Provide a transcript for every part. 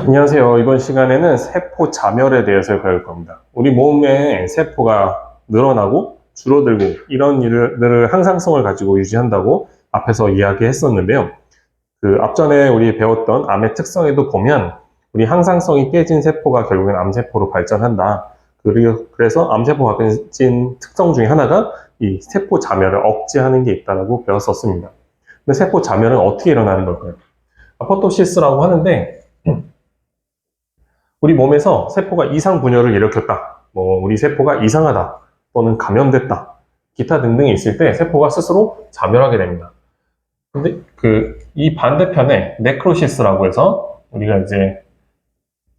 안녕하세요. 이번 시간에는 세포 자멸에 대해서 배울 겁니다. 우리 몸에 세포가 늘어나고 줄어들고 이런 일을 항상성을 가지고 유지한다고 앞에서 이야기했었는데요. 그 앞전에 우리 배웠던 암의 특성에도 보면 우리 항상성이 깨진 세포가 결국엔 암세포로 발전한다. 그래서 암세포가 가진 특성 중에 하나가 이 세포 자멸을 억제하는 게 있다고 배웠었습니다. 근데 세포 자멸은 어떻게 일어나는 걸까요? 아포토시스라고 하는데 우리 몸에서 세포가 이상 분열을 일으켰다. 우리 세포가 이상하다. 또는 감염됐다. 기타 등등이 있을 때 세포가 스스로 자멸하게 됩니다. 근데 이 반대편에 네크로시스라고 해서 우리가 이제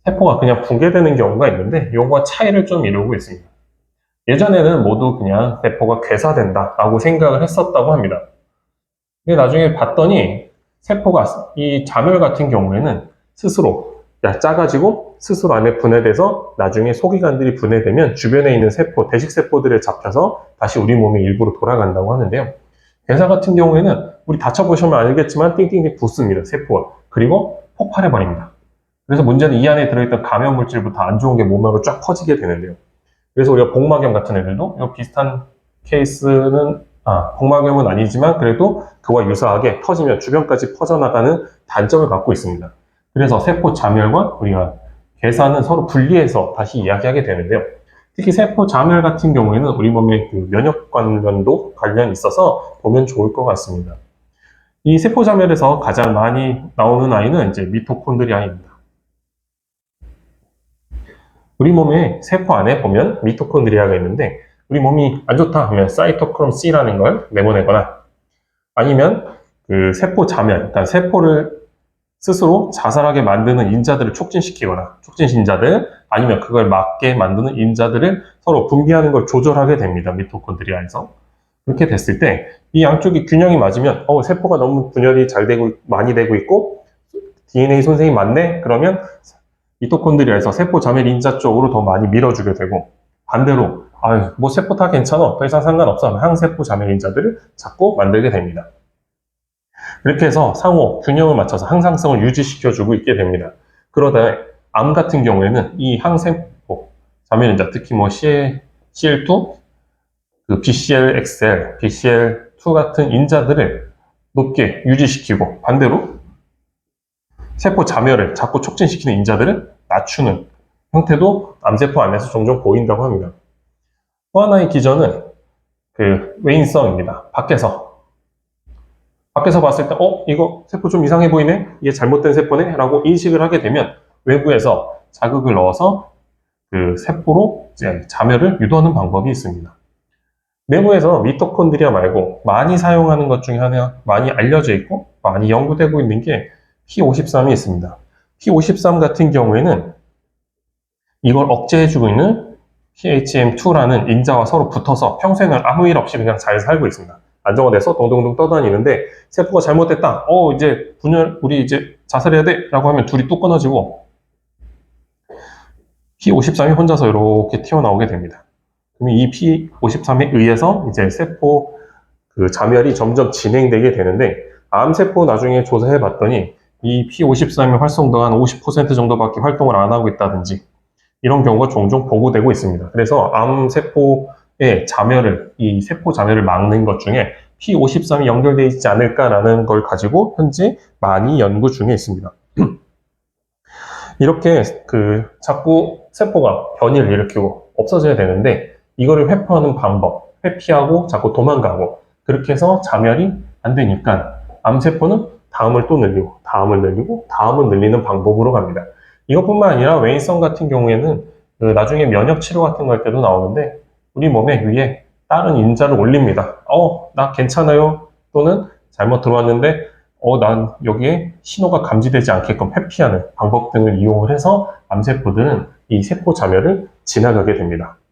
세포가 그냥 붕괴되는 경우가 있는데 이거와 차이를 좀 이루고 있습니다. 예전에는 모두 그냥 세포가 괴사된다 라고 생각을 했었다고 합니다. 근데 나중에 봤더니 세포가 이 자멸 같은 경우에는 스스로 작아지고 스스로 안에 분해돼서 나중에 소기관들이 분해되면 주변에 있는 세포, 대식세포들에 잡혀서 다시 우리 몸의 일부로 돌아간다고 하는데요. 괴사 같은 경우에는 우리 다쳐보시면 알겠지만 띵띵띵 붙습니다. 세포가. 그리고 폭발해버립니다. 그래서 문제는 이 안에 들어있던 감염물질부터 안 좋은 게 몸으로 쫙 퍼지게 되는데요. 그래서 우리가 복막염 같은 애들도 비슷한 케이스는 복막염은 아니지만 그래도 그와 유사하게 터지면 주변까지 퍼져나가는 단점을 갖고 있습니다. 그래서 세포 자멸과 우리가 괴사는 서로 분리해서 다시 이야기하게 되는데요. 특히 세포 자멸 같은 경우에는 우리 몸의 면역 관련도 관련이 있어서 보면 좋을 것 같습니다. 이 세포 자멸에서 가장 많이 나오는 아이는 이제 미토콘드리아입니다. 우리 몸의 세포 안에 보면 미토콘드리아가 있는데 우리 몸이 안 좋다 하면 사이토크롬 C라는 걸 내보내거나 아니면 세포 자멸, 그러니까 세포를 스스로 자살하게 만드는 인자들을 촉진시키거나 촉진신자들 아니면 그걸 막게 만드는 인자들을 서로 분비하는 걸 조절하게 됩니다. 미토콘드리아에서. 그렇게 됐을 때 이 양쪽이 균형이 맞으면 세포가 너무 분열이 잘 되고 많이 되고 있고 DNA 손상이 많네? 그러면 미토콘드리아에서 세포 자멸 인자 쪽으로 더 많이 밀어주게 되고 반대로 세포 다 괜찮아 더 이상 상관없어 항세포 자멸 인자들을 자꾸 만들게 됩니다. 이렇게 해서 상호 균형을 맞춰서 항상성을 유지시켜주고 있게 됩니다. 그러다 암 같은 경우에는 이 항세포 자멸인자 특히 CL2, BCL-XL, BCL2 같은 인자들을 높게 유지시키고 반대로 세포 자멸을 자꾸 촉진시키는 인자들을 낮추는 형태도 암세포 안에서 종종 보인다고 합니다. 또 하나의 기전은 외인성입니다. 밖에서 봤을 때 이거 세포 좀 이상해 보이네? 이게 잘못된 세포네? 라고 인식을 하게 되면 외부에서 자극을 넣어서 세포로 이제 자멸을 유도하는 방법이 있습니다. 내부에서 미토콘드리아 말고 많이 사용하는 것 중에 하나, 많이 알려져 있고 많이 연구되고 있는 게 P53이 있습니다. P53 같은 경우에는 이걸 억제해주고 있는 PHM2라는 인자와 서로 붙어서 평소에는 아무 일 없이 그냥 잘 살고 있습니다. 안정화돼서 동동동 떠다니는데 세포가 잘못됐다. 이제 분열, 우리 이제 자살해야 돼. 라고 하면 둘이 또 끊어지고 P53이 혼자서 이렇게 튀어나오게 됩니다. 그럼 이 P53에 의해서 이제 세포 자멸이 점점 진행되게 되는데 암세포 나중에 조사해 봤더니 이 P53의 활성도가 한 50% 정도밖에 활동을 안 하고 있다든지 이런 경우가 종종 보고되고 있습니다. 그래서 암세포의 자멸을, 이 세포 자멸을 막는 것 중에 P53이 연결되어 있지 않을까라는 걸 가지고 현재 많이 연구 중에 있습니다. 이렇게 자꾸 세포가 변이를 일으키고 없어져야 되는데 이거를 회피하는 방법, 회피하고 자꾸 도망가고 그렇게 해서 자멸이 안 되니까 암세포는 다음을 또 늘리고 다음을 늘리고 다음을 늘리는 방법으로 갑니다. 이것뿐만 아니라 외인성 같은 경우에는 나중에 면역 치료 같은 거 할 때도 나오는데 우리 몸에 위에 다른 인자를 올립니다. 나 괜찮아요. 또는 잘못 들어왔는데 난 여기에 신호가 감지되지 않게끔 회피하는 방법 등을 이용을 해서 암세포들은 이 세포 자멸을 지나가게 됩니다.